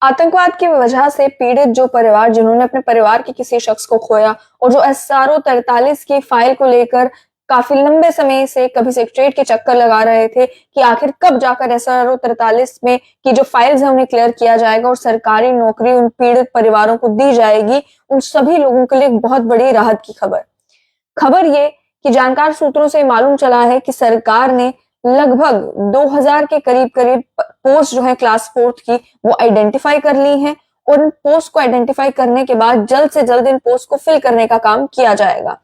आतंकवाद की वजह से पीड़ित जो परिवार जिन्होंने अपने परिवार के किसी शख्स को खोया और जो एसआरओ 43 की फाइल को लेकर काफी लंबे समय से कभी सेक्रेटरीट के चक्कर लगा रहे थे कि आखिर कब जाकर एसआरओ 43 में की जो फाइल्स है उन्हें क्लियर किया जाएगा और सरकारी नौकरी उन पीड़ित परिवारों को दी जाएगी, उन सभी लोगों के लिए एक बहुत बड़ी राहत की खबर ये कि जानकार सूत्रों से मालूम चला है कि सरकार ने लगभग 2000 के करीब करीब पोस्ट जो है क्लास 4 की वो आइडेंटिफाई कर ली हैं और इन पोस्ट को आइडेंटिफाई करने के बाद जल्द से जल्द इन पोस्ट को फिल करने का काम किया जाएगा।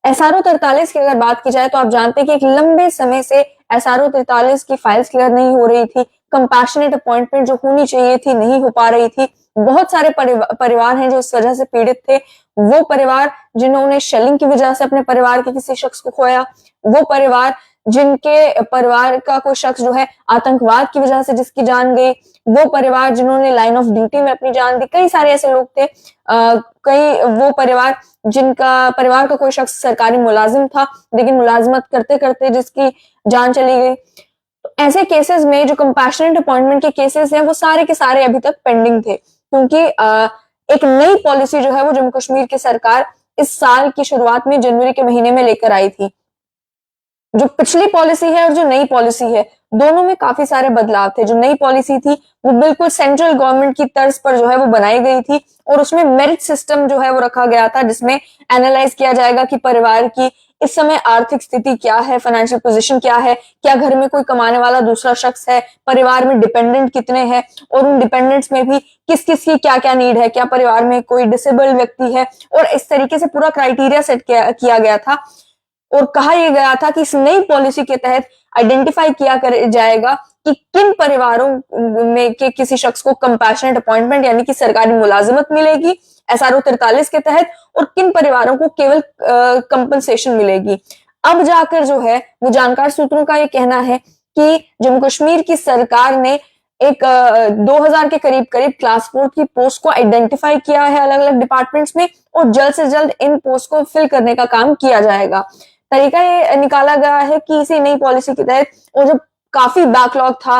एसआरओ 43 की अगर बात की जाए तो आप जानते हैं कि एक लंबे समय से एसआरओ 43 की फाइल्स क्लियर नहीं हो रही थी, कंपैशनेट अपॉइंटमेंट जो होनी चाहिए थी नहीं हो पा रही थी। बहुत सारे परिवार हैं जो इस वजह से पीड़ित थे। वो परिवार जिन्होंने शेलिंग की वजह से अपने परिवार के किसी शख्स को खोया, वो परिवार जिनके परिवार का कोई शख्स जो है आतंकवाद की वजह से जिसकी जान गई, वो परिवार जिन्होंने लाइन ऑफ ड्यूटी में अपनी जान दी, कई सारे ऐसे लोग थे। कई वो परिवार जिनका परिवार का कोई शख्स सरकारी मुलाजिम था लेकिन मुलाजमत करते करते जिसकी जान चली गई। तो ऐसे केसेस में जो कंपैशनेट अपॉइंटमेंट के केसेस हैं वो सारे के सारे अभी तक पेंडिंग थे, क्योंकि एक नई पॉलिसी जो है वो जम्मू कश्मीर की सरकार इस साल की शुरुआत में जनवरी के महीने में लेकर आई थी। जो पिछली पॉलिसी है और जो नई पॉलिसी है दोनों में काफी सारे बदलाव थे। जो नई पॉलिसी थी वो बिल्कुल सेंट्रल गवर्नमेंट की तर्ज पर जो है वो बनाई गई थी और उसमें मेरिट सिस्टम जो है वो रखा गया था, जिसमें एनालाइज किया जाएगा कि परिवार की इस समय आर्थिक स्थिति क्या है, फाइनेंशियल पोजीशन क्या है, क्या घर में कोई कमाने वाला दूसरा शख्स है, परिवार में डिपेंडेंट कितने हैं और उन डिपेंडेंट्स में भी किस किस की क्या क्या नीड है, क्या परिवार में कोई डिसेबल्ड व्यक्ति है। और इस तरीके से पूरा क्राइटेरिया सेट किया गया था और कहा यह गया था कि इस नई पॉलिसी के तहत आइडेंटिफाई किया जाएगा कि किन परिवारों में के किसी शख्स को कंपैशनेट अपॉइंटमेंट यानी कि सरकारी मुलाजिमत मिलेगी एसआरओ 43 के तहत और किन परिवारों को केवल कंपनसेशन मिलेगी। अब जाकर जो है वो जानकार सूत्रों का ये कहना है कि जम्मू कश्मीर की सरकार ने एक 2000 के करीब करीब क्लास 4 की पोस्ट को आइडेंटिफाई किया है अलग अलग डिपार्टमेंट्स में और जल्द से जल्द इन पोस्ट को फिल करने का काम किया जाएगा। तरीका ये निकाला गया है कि इसी नई पॉलिसी के तहत और जब काफी बैकलॉग था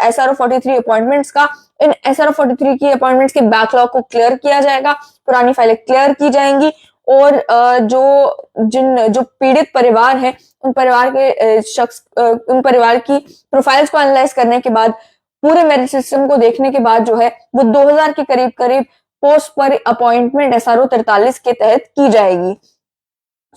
एसआरओ 43 अपॉइंटमेंट्स का, इन एसआरओ 43 की अपॉइंटमेंट्स के बैकलॉग को क्लियर किया जाएगा, पुरानी फाइलें क्लियर की जाएंगी और जो पीड़ित परिवार है उन परिवार के उन परिवार की प्रोफाइल्स को एनालाइज करने के बाद पूरे मेरिट सिस्टम को देखने के बाद जो है वो 2000 के करीब करीब पोस्ट पर अपॉइंटमेंट एसआरओ 43 के तहत की जाएगी।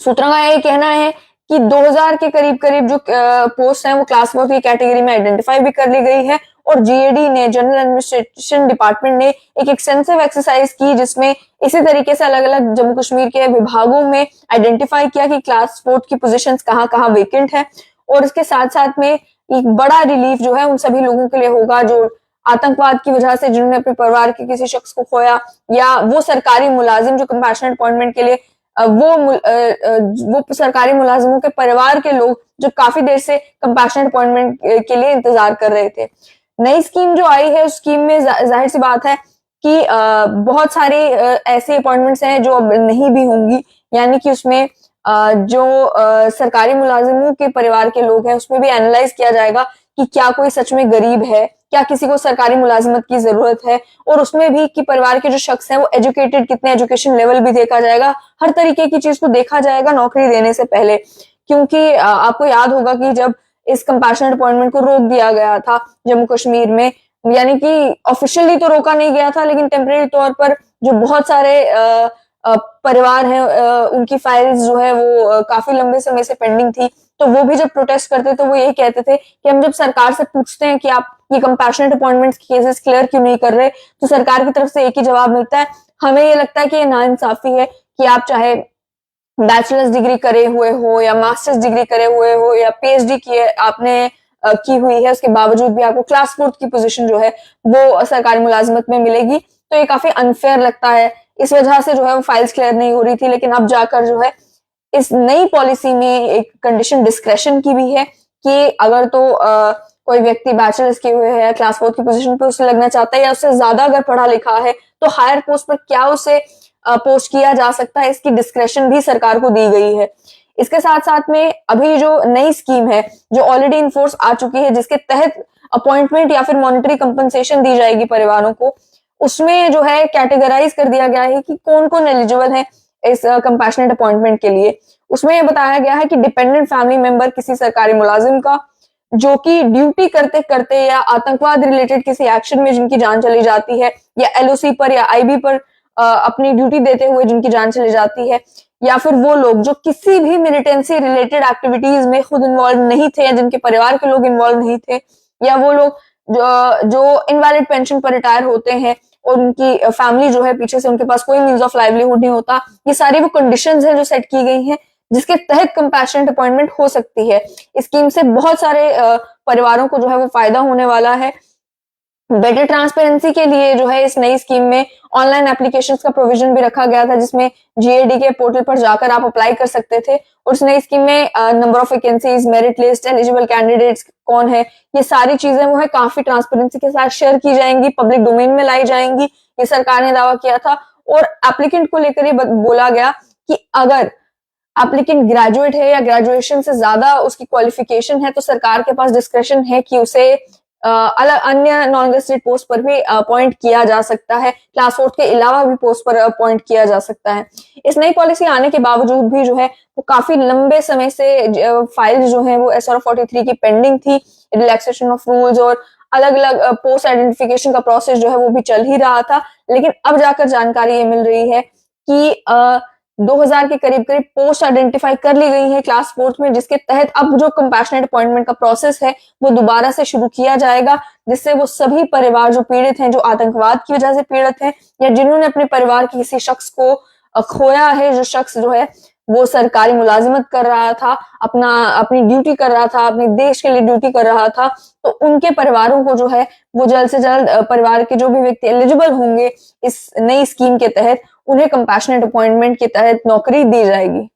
सूत्रों का यह कहना है कि 2000 के करीब करीब जो पोस्ट हैं वो क्लास 4 की कैटेगरी में आइडेंटिफाई भी कर ली गई है और जीएडी ने जनरल एडमिनिस्ट्रेशन डिपार्टमेंट ने एक एक्सटेंसिव एक्सरसाइज की जिसमें इसी तरीके से अलग अलग जम्मू कश्मीर के विभागों में आइडेंटिफाई किया कि क्लास 4 की पोजीशंस कहाँ कहाँ वेकेंट है और इसके साथ साथ में एक बड़ा रिलीफ जो है उन सभी लोगों के लिए होगा जो आतंकवाद की वजह से जिन्होंने अपने परिवार के किसी शख्स को खोया या वो सरकारी मुलाजिम जो कंपैशनेट अपॉइंटमेंट के लिए वो सरकारी मुलाजिमों के परिवार के लोग जो काफी देर से कंपैशनेट अपॉइंटमेंट के लिए इंतजार कर रहे थे। नई स्कीम जो आई है उस स्कीम में जाहिर सी बात है कि बहुत सारी ऐसी अपॉइंटमेंट्स हैं जो अब नहीं भी होंगी, यानी कि उसमें जो सरकारी मुलाजिमों के परिवार के लोग हैं उसमें भी एनालाइज किया जाएगा कि क्या कोई सच में गरीब है, क्या किसी को सरकारी मुलाजिमत की जरूरत है और उसमें भी कि परिवार के जो शख्स हैं वो एजुकेटेड कितने, एजुकेशन लेवल भी देखा जाएगा, हर तरीके की चीज को देखा जाएगा नौकरी देने से पहले। क्योंकि आपको याद होगा कि जब इस कंपैशनेट अपॉइंटमेंट को रोक दिया गया था जम्मू कश्मीर में, यानी कि ऑफिशियली तो रोका नहीं गया था लेकिन टेम्परेरी तौर पर जो बहुत सारे परिवार हैं उनकी फाइल्स जो है वो काफी लंबे समय से पेंडिंग थी, तो वो भी जब प्रोटेस्ट करते तो वो यही कहते थे कि हम जब सरकार से पूछते हैं कि आप ये कंपैशनेट अपॉइंटमेंट्स के केसेस क्लियर क्यों नहीं कर रहे, तो सरकार की तरफ से एक ही जवाब मिलता है, हमें ये लगता है कि ये नाइंसाफी है कि आप चाहे बैचलर्स डिग्री करे हुए हो या मास्टर्स डिग्री करे हुए हो या पीएचडी किए आपने की हुई है, उसके बावजूद भी आपको क्लास 4 की पोजीशन जो है वो सरकारी मुलाजिमत में मिलेगी, तो ये काफी अनफेयर लगता है। इस वजह से जो है वो फाइल्स क्लियर नहीं हो रही थी, लेकिन अब जाकर जो है इस नई पॉलिसी में एक कंडीशन डिस्क्रेशन की भी है कि अगर तो कोई व्यक्ति बैचलर्स किए हुए है, क्लास 4 की पोजीशन पे उसे लगना चाहता है या उससे ज्यादा अगर पढ़ा लिखा है तो हायर पोस्ट पर क्या उसे पोस्ट किया जा सकता है, इसकी डिस्क्रेशन भी सरकार को दी गई है। इसके साथ साथ में अभी जो नई स्कीम है जो ऑलरेडी इन फोर्स आ चुकी है, जिसके तहत अपॉइंटमेंट या फिर मॉनेटरी कंपनसेशन दी जाएगी परिवारों को, उसमें जो है कैटेगराइज कर दिया गया है कि कौन कौन एलिजिबल है इस कंपैशनेट अपॉइंटमेंट के लिए। उसमें यह बताया गया है कि डिपेंडेंट फैमिली मेंबर किसी सरकारी मुलाजिम का जो कि ड्यूटी करते करते या आतंकवाद रिलेटेड किसी एक्शन में जिनकी जान चली जाती है, या एलओसी पर या आईबी पर अपनी ड्यूटी देते हुए जिनकी जान चली जाती है, या फिर वो लोग जो किसी भी मिलिटेंसी रिलेटेड एक्टिविटीज में खुद इन्वॉल्व नहीं थे या जिनके परिवार के लोग इन्वॉल्व नहीं थे, या वो लोग जो इनवैलिड पेंशन पर रिटायर होते हैं और उनकी फैमिली जो है पीछे से उनके पास कोई मीन्स ऑफ लाइवलीहुड नहीं होता। ये सारी वो कंडीशंस हैं जो सेट की गई हैं जिसके तहत कंपैशनेट अपॉइंटमेंट हो सकती है। इस स्कीम से बहुत सारे परिवारों को जो है वो फायदा होने वाला है। बेटर ट्रांसपेरेंसी के लिए जो है इस नई स्कीम में ऑनलाइन एप्लीकेशंस का प्रोविजन भी रखा गया था, जिसमें जीएडी के पोर्टल पर जाकर आप अप्लाई कर सकते थे। और इस नई स्कीम में number of vacancies, merit list, eligible candidates कौन है, ये सारी चीजें वो है काफी ट्रांसपेरेंसी के साथ शेयर की जाएंगी, पब्लिक डोमेन में लाई जाएंगी, ये सरकार ने दावा किया था। और एप्लीकेंट को लेकर ये बोला गया कि अगर एप्लीकेंट ग्रेजुएट है या ग्रेजुएशन से ज्यादा उसकी क्वालिफिकेशन है तो सरकार के पास डिस्क्रेशन है कि उसे अलग अन्य नॉन गेजेटेड पोस्ट पर भी अपॉइंट किया जा सकता है, क्लास 4 के अलावा भी पोस्ट पर अपॉइंट किया जा सकता है। इस नई पॉलिसी आने के बावजूद भी जो है वो काफी लंबे समय से फाइल जो है वो SR 43 की पेंडिंग थी। रिलैक्सेशन ऑफ रूल्स और अलग अलग पोस्ट आइडेंटिफिकेशन का प्रोसेस जो है वो भी चल ही रहा था, लेकिन अब जाकर जानकारी ये मिल रही है कि 2000 के करीब करीब पोस्ट आइडेंटिफाई कर ली गई है क्लास 4 में, जिसके तहत अब जो कंपैशनेट अपॉइंटमेंट का प्रोसेस है वो दोबारा से शुरू किया जाएगा, जिससे वो सभी परिवार जो पीड़ित हैं, जो आतंकवाद की वजह से पीड़ित हैं या जिन्होंने अपने परिवार के किसी शख्स को खोया है, जो शख्स जो है वो सरकारी मुलाजिमत कर रहा था, अपनी ड्यूटी कर रहा था, अपने देश के लिए ड्यूटी कर रहा था, तो उनके परिवारों को जो है वो जल्द से जल्द परिवार के जो भी व्यक्ति एलिजिबल होंगे इस नई स्कीम के तहत उन्हें कंपैशनेट अपॉइंटमेंट के तहत नौकरी दी जाएगी।